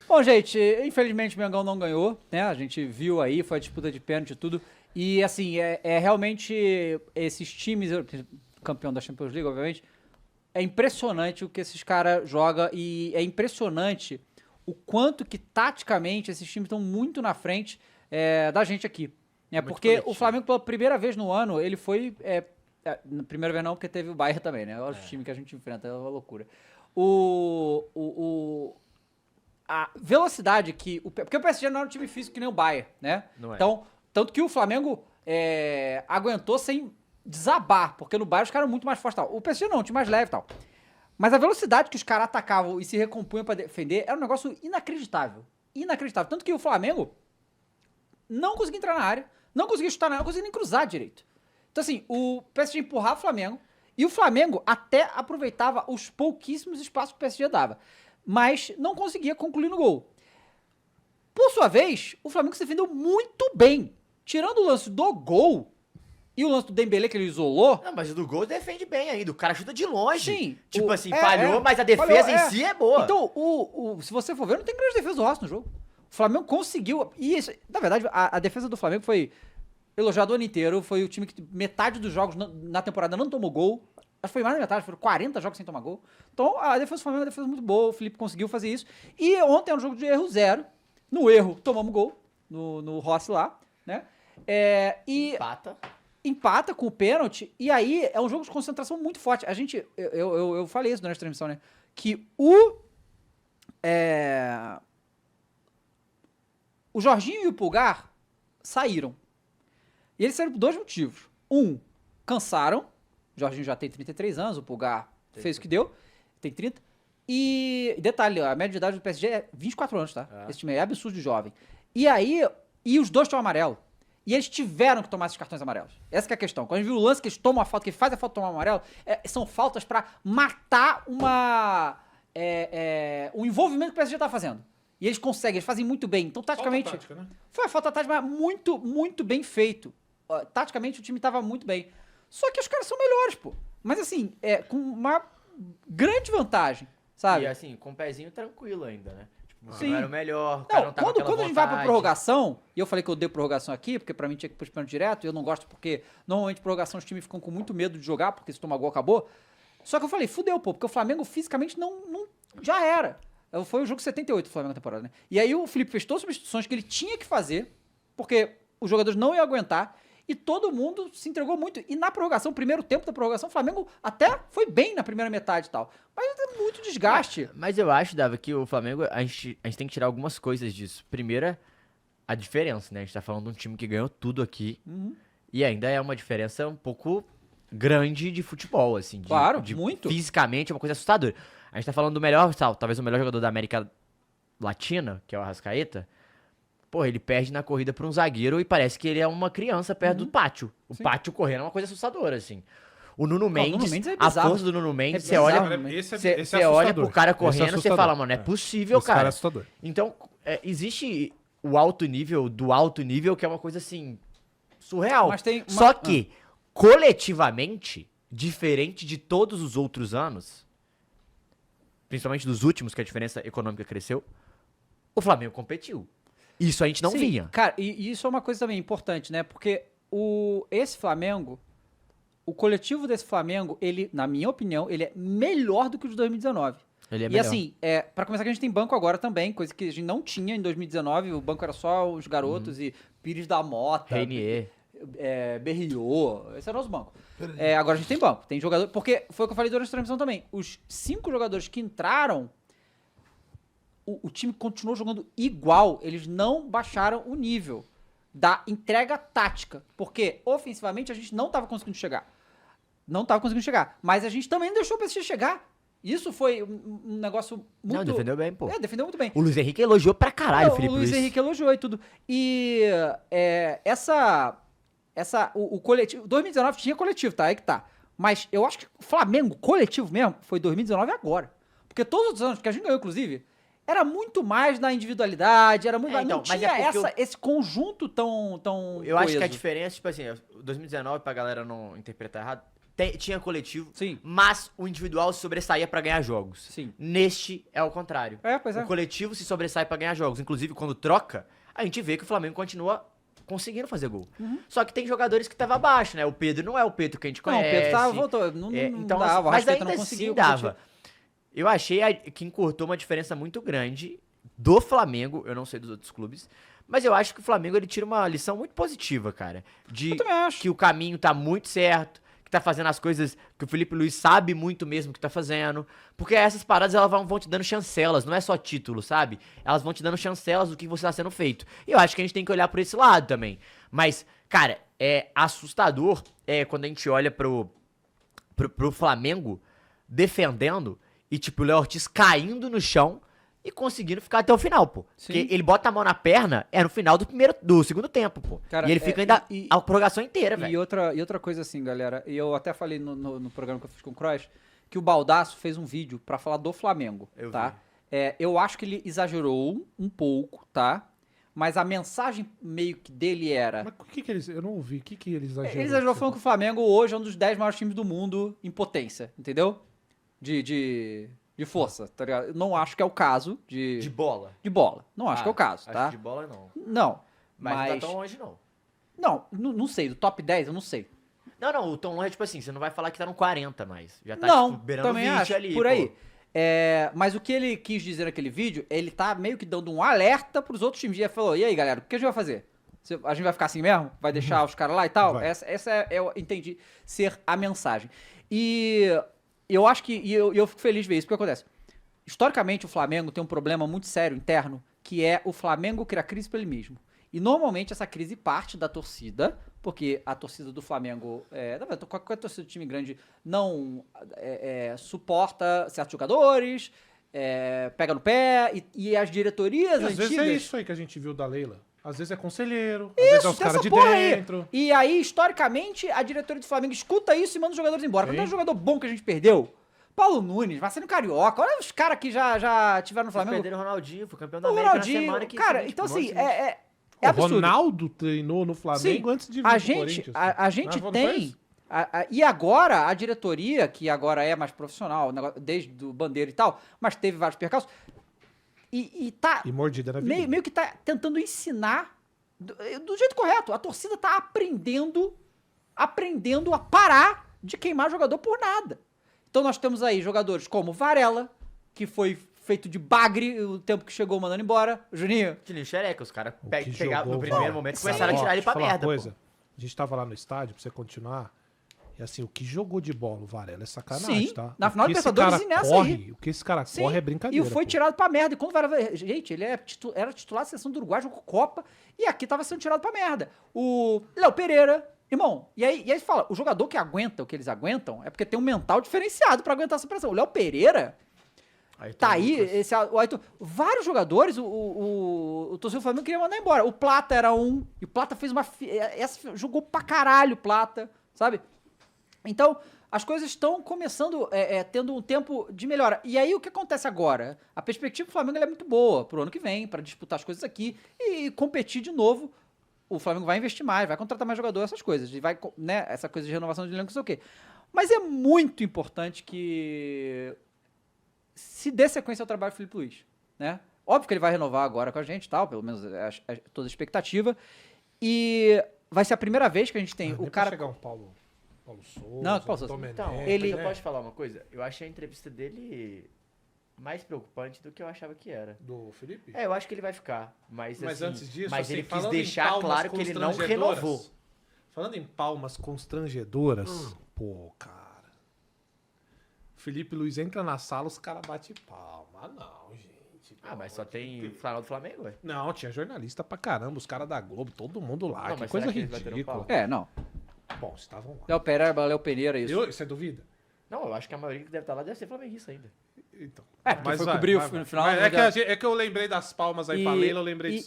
Bom, gente, infelizmente o Mengão não ganhou, né? A gente viu aí, foi a disputa de pênalti e tudo. E, assim, é realmente esses times, campeão da Champions League, obviamente, é impressionante o que esses caras jogam e é impressionante o quanto que, taticamente, esses times estão muito na frente da gente aqui. Muito Porque coletivo. o Flamengo, pela primeira vez no ano, ele foi... na primeira vez não, porque teve o Bayern também, né? Olha os times que a gente enfrenta, é uma loucura. A velocidade que... Porque o PSG não é um time físico que nem o Bayern, né? Não é. Então, tanto que o Flamengo aguentou sem desabar, porque no Bayern os caras eram muito mais fortes e tal. O PSG não, um time mais leve e tal. Mas a velocidade que os caras atacavam e se recompunham pra defender era um negócio inacreditável. Inacreditável. Tanto que o Flamengo não conseguia entrar na área, não conseguia chutar na área, não conseguia nem cruzar direito. Então, assim, o PSG empurrava o Flamengo e o Flamengo até aproveitava os pouquíssimos espaços que o PSG dava, mas não conseguia concluir no gol. Por sua vez, o Flamengo se defendeu muito bem. Tirando o lance do gol e o lance do Dembélé que ele isolou, Não, mas o do gol defende bem ainda. O cara chuta de longe. sim. Tipo assim, falhou, mas a defesa falhou, em si é boa. Então, se você for ver, não tem grande defesa do Rossi no jogo. O Flamengo conseguiu. E isso, na verdade, a defesa do Flamengo foi elogiada o ano inteiro. Foi o time que metade dos jogos na temporada não tomou gol. Acho que foi mais da metade, foram 40 jogos sem tomar gol. Então, a defesa do Flamengo é uma defesa muito boa. O Felipe conseguiu fazer isso. E ontem é um jogo de erro zero. No erro, tomamos gol no Rossi lá, né? Empata com o pênalti, e aí é um jogo de concentração muito forte. A gente, eu falei isso durante a transmissão, né? Que o Jorginho e o Pulgar saíram. E eles saíram por dois motivos. Cansaram. O Jorginho já tem 33 anos, o Pulgar fez o que deu, tem 30. E, detalhe, a média de idade do PSG é 24 anos, tá? Esse time é absurdo de jovem. E aí, os dois estão amarelo. E eles tiveram que tomar esses cartões amarelos. Essa que é a questão. Quando a gente viu o lance que eles tomam a falta, que ele faz a falta tomar amarelo, são faltas pra matar um envolvimento que o PSG tá fazendo. E eles conseguem, eles fazem muito bem. Então, taticamente... Falta tática, né? Foi a falta tática, mas muito, muito bem feito. Taticamente, o time tava muito bem. Só que os caras são melhores, pô. Mas assim, com uma grande vantagem, sabe? E assim, com o pezinho tranquilo ainda, né? Tipo, Sim. não era o melhor, o cara não tava com aquela quando a gente vai pra vontade. prorrogação, e eu falei que eu odeio prorrogação aqui, porque pra mim tinha que ir pros pênaltis direto, e eu não gosto porque normalmente prorrogação os times ficam com muito medo de jogar, porque se tomar gol acabou. Só que eu falei, fudeu, pô, porque o Flamengo fisicamente não já era. Foi o jogo 78 do Flamengo na temporada, né? E aí o Felipe fez todas as substituições que ele tinha que fazer, porque os jogadores não iam aguentar, e todo mundo se entregou muito. E na prorrogação, primeiro tempo da prorrogação, o Flamengo até foi bem na primeira metade e tal. Mas é muito desgaste. Mas eu acho, Davi, que o Flamengo, a gente tem que tirar algumas coisas disso. Primeiro, a diferença, né? A gente tá falando de um time que ganhou tudo aqui. E ainda é uma diferença um pouco grande de futebol, assim. Claro, muito. Fisicamente é uma coisa assustadora. A gente tá falando do melhor, talvez o melhor jogador da América Latina, que é o Arrascaeta. Pô, ele perde na corrida pra um zagueiro e parece que ele é uma criança perto do pátio. O pátio correndo é uma coisa assustadora, assim. O Nuno Mendes, é a bizarro. força do Nuno Mendes, É você olha, bizarro. você olha pro cara correndo, você fala, mano, é possível, Esse cara é cara. assustador. Então, existe o alto nível do alto nível, que é uma coisa, assim, surreal. Mas tem uma- Só que, coletivamente, diferente de todos os outros anos, principalmente dos últimos, que a diferença econômica cresceu, o Flamengo competiu. Isso a gente não Sim, vinha. Cara, e isso é uma coisa também importante, né? Porque esse Flamengo, o coletivo desse Flamengo, ele, na minha opinião, ele é melhor do que o de 2019. Ele é E melhor. assim, pra começar que a gente tem banco agora também, coisa que a gente não tinha em 2019, o banco era só os garotos e Pires da Mota, Reinier. Berriot, esse era o nosso banco. Agora a gente tem banco, tem jogador, porque foi o que eu falei durante a transmissão também, os 5 jogadores que entraram, o time continuou jogando igual, eles não baixaram o nível da entrega tática, porque ofensivamente a gente não tava conseguindo chegar. Não tava conseguindo chegar, mas a gente também não deixou o PSG chegar. Isso foi um negócio muito... Não, defendeu bem, pô. Defendeu muito bem. O Luiz Henrique elogiou pra caralho o Felipe Luiz Luiz. Henrique elogiou e tudo. E o coletivo... 2019 tinha coletivo, tá? Aí que tá. Mas eu acho que o Flamengo, coletivo mesmo, foi 2019 agora. Porque todos os anos que a gente ganhou, inclusive, era muito mais na individualidade, era muito mais... então, Não mas tinha é porque esse conjunto tão Eu acho que a coeso. diferença, tipo assim, 2019, pra galera não interpretar errado, tinha coletivo, Sim. mas o individual se sobressaía pra ganhar jogos. Sim. Neste é o contrário. Pois é. O coletivo se sobressai pra ganhar jogos. Inclusive, quando troca, a gente vê que o Flamengo continua conseguindo fazer gol. Só que tem jogadores que estavam abaixo, né? O Pedro não é o Pedro que a gente Não, o conhece. Pedro voltou. Não Então, dava. O mas Arrascaeta ainda não conseguiu assim dava. Eu achei que encurtou uma diferença muito grande do Flamengo, eu não sei dos outros clubes, mas eu acho que o Flamengo ele tira uma lição muito positiva, cara. Eu também acho. Que o caminho tá muito certo, que tá fazendo as coisas que o Felipe Luiz sabe muito mesmo que tá fazendo. Porque essas paradas elas vão te dando chancelas, não é só título, sabe? Elas vão te dando chancelas do que você tá sendo feito. E eu acho que a gente tem que olhar por esse lado também. Mas, cara, é assustador quando a gente olha pro Flamengo defendendo e, tipo, o Léo Ortiz caindo no chão e conseguindo ficar até o final, pô. Sim. Porque ele bota a mão na perna, no final do segundo tempo, pô. Cara, e ele fica ainda a prorrogação inteira, E velho. outra coisa assim, galera, e eu até falei no programa que eu fiz com o Kroos, que o Baldasso fez um vídeo pra falar do Flamengo, Eu tá? vi. Eu acho que ele exagerou um pouco, tá? Mas a mensagem meio que dele era... Mas o que eles... Eu não ouvi. O que eles exagerou? Ele exagerou falando que o Flamengo hoje é um dos 10 maiores times do mundo em potência, entendeu? De força, tá ligado? Eu não acho que é o caso De bola. de bola. Não acho que é o caso, acho tá? que de bola não. Não. Mas não tá tão longe, não. Não sei. Do top 10, eu não sei. Não, o tão longe é tipo assim, você não vai falar que tá no 40 mais. Já tá, Não, tipo, beirando também 20 acho, ali. por pô. aí. Mas o que ele quis dizer naquele vídeo, ele tá meio que dando um alerta pros outros times. Ele falou, e aí, galera, o que a gente vai fazer? A gente vai ficar assim mesmo? Vai deixar os caras lá e tal? Vai. Essa eu entendi ser a mensagem. E eu acho que... E eu fico feliz de ver isso, porque acontece. Historicamente, o Flamengo tem um problema muito sério interno, que é o Flamengo criar crise pra ele mesmo. E normalmente essa crise parte da torcida, porque a torcida do Flamengo, qualquer torcida do time grande não suporta certos jogadores, pega no pé, e as diretorias E às antigas... vezes é isso aí que a gente viu da Leila. Às vezes é conselheiro, às vezes é os tem caras essa de porra aí. dentro. E aí, historicamente, a diretoria do Flamengo escuta isso e manda os jogadores embora. Quando Sim. é um jogador bom que a gente perdeu, Paulo Nunes, Marcelo Carioca, olha os caras que já tiveram no Vocês Flamengo. perderam o Ronaldinho, foi campeão da O América Ronaldinho, na semana que... cara, seguinte, então no ano assim, seguinte. é O absurdo. Ronaldo treinou no Flamengo Sim, antes de vir a pro gente, Corinthians. a gente Não tem... fez? E agora, a diretoria, que agora é mais profissional, desde o Bandeira e tal, mas teve vários percalços, e tá E mordida na vida. meio que tá tentando ensinar do jeito correto. A torcida tá aprendendo a parar de queimar jogador por nada. Então nós temos aí jogadores como Varela, que foi feito de bagre o tempo que chegou mandando embora. Juninho. Que nem o Xereca, os caras O que pegaram no jogou, primeiro vai. momento e Sim. começaram a Ó, tirar ele deixa eu pra falar uma merda, coisa. pô. A gente tava lá no estádio, pra você continuar, e assim, o que jogou de bola o Varela é sacanagem, Sim, tá? na O final que da esse Libertadores cara e nessa corre, aí. O que esse cara Sim, corre é brincadeira. E foi pô. tirado pra merda. E quando o Varela... Gente, ele era titular da seleção do Uruguai, jogou Copa, e aqui tava sendo tirado pra merda. O Léo Pereira... Irmão, e aí você fala, o jogador que aguenta o que eles aguentam é porque tem um mental diferenciado pra aguentar essa pressão. O Léo Pereira... Tá aí, o Ayrton, vários jogadores, o torcedor do Flamengo queria mandar embora. O Plata era um, e o Plata fez jogou pra caralho o Plata, sabe? Então, as coisas estão começando, tendo um tempo de melhora. E aí, o que acontece agora? A perspectiva do Flamengo ela é muito boa pro ano que vem, pra disputar as coisas aqui e competir de novo. O Flamengo vai investir mais, vai contratar mais jogador, essas coisas. E vai, né, essa coisa de renovação de elenco, não sei o quê. Mas é muito importante que se dê sequência ao trabalho do Felipe Luiz, né? Óbvio que ele vai renovar agora com a gente e tal, pelo menos toda a expectativa. E vai ser a primeira vez que a gente tem Nem o pra cara... chegar um Paulo Souza, Não, Paulo Souza. Domenech, Então, Ele- eu posso falar uma coisa? Eu achei a entrevista dele mais preocupante do que eu achava que era. do Felipe? Eu acho que ele vai ficar, mas Mas assim, antes disso, mas assim, ele quis falando em deixar palmas claro que ele não constrangedoras, renovou. Falando em palmas constrangedoras, pô, cara. Felipe Luiz entra na sala, os caras batem palma. Ah, não, gente. Ah, mas só tem final do Flamengo, ué. Não, tinha jornalista pra caramba, os caras da Globo, todo mundo lá. Não, que mas coisa será que eles bateram ridícula. palma? Não. Bom, vocês estavam lá. Léo Pereira, isso. Você duvida? Não, eu acho que a maioria que deve estar lá deve ser flamenguista ainda. Então. Porque foi cobrir no final. Mas é que eu lembrei das palmas aí pra Leila, eu lembrei disso.